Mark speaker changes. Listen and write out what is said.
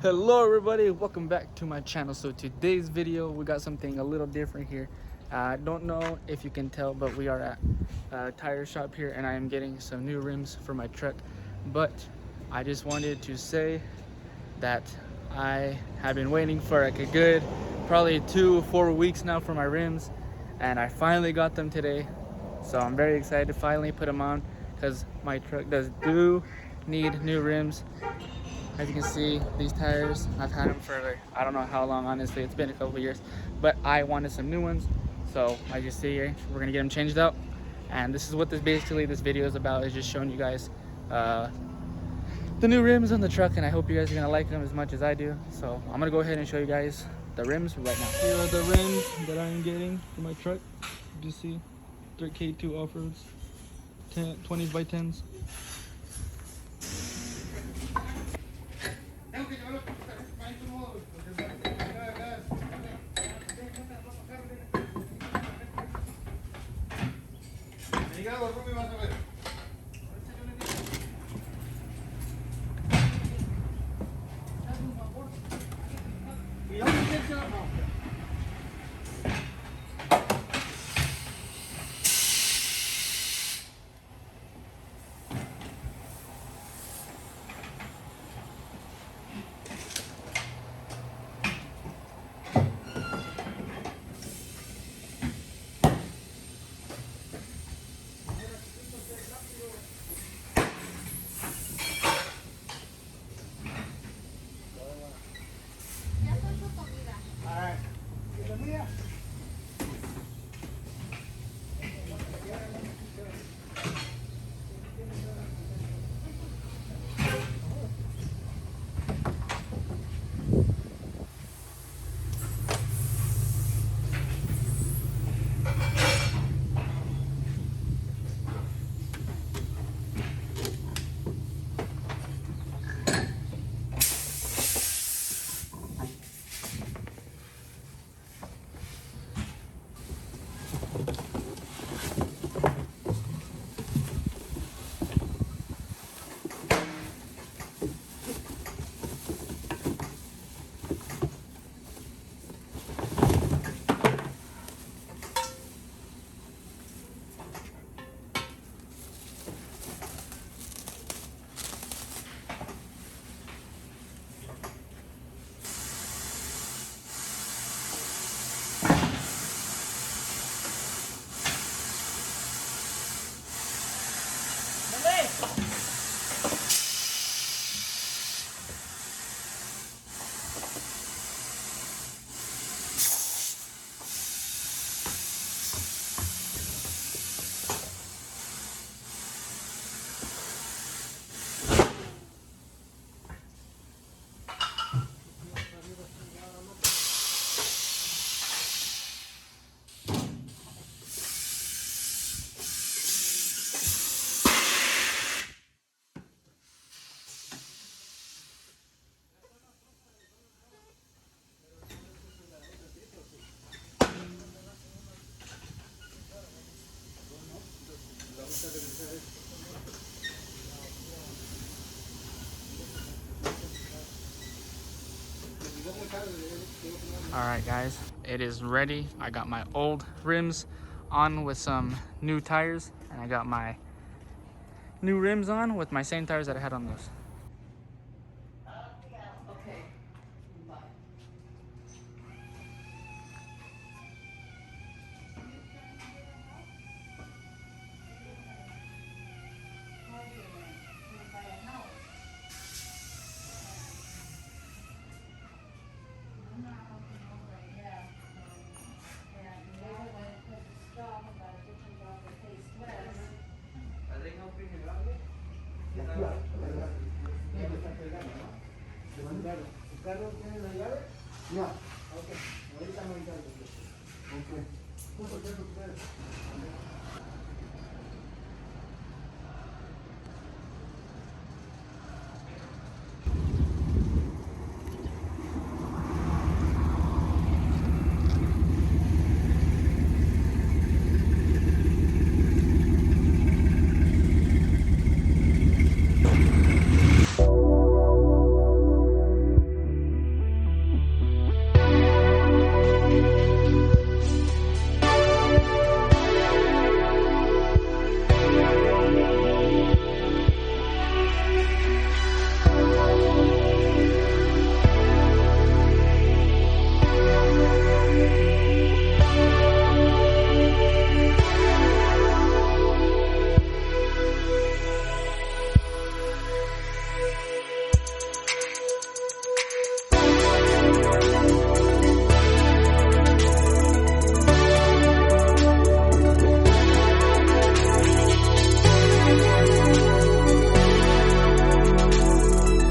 Speaker 1: Hello everybody, welcome back to my channel. So today's video we got something a little different here. I don't know if you can tell, but we are at a tire shop here and I am getting some new rims for my truck. But I just wanted to say that I have been waiting for like a good probably 2-4 weeks now for my rims, and I finally got them today. So I'm very excited to finally put them on because my truck do need new rims. As you can see, these tires, I've had them for like, I don't know how long, honestly. It's been a couple of years, but I wanted some new ones. So as you see here, we're gonna get them changed out. And this is what this video is about, is just showing you guys the new rims on the truck. And I hope you guys are gonna like them as much as I do. So I'm gonna go ahead and show you guys the rims right now. Here are the rims that I am getting for my truck. You see, K2 off-roads, 20s by 10s. All right guys, it is ready. I got my old rims on with some new tires, and I got my new rims on with my same tires that I had on those.
Speaker 2: Okay. Bye. ¿Su carro tiene la llave? No. Ok. Ahorita no hay llave. Ok. ¿Cómo se ustedes?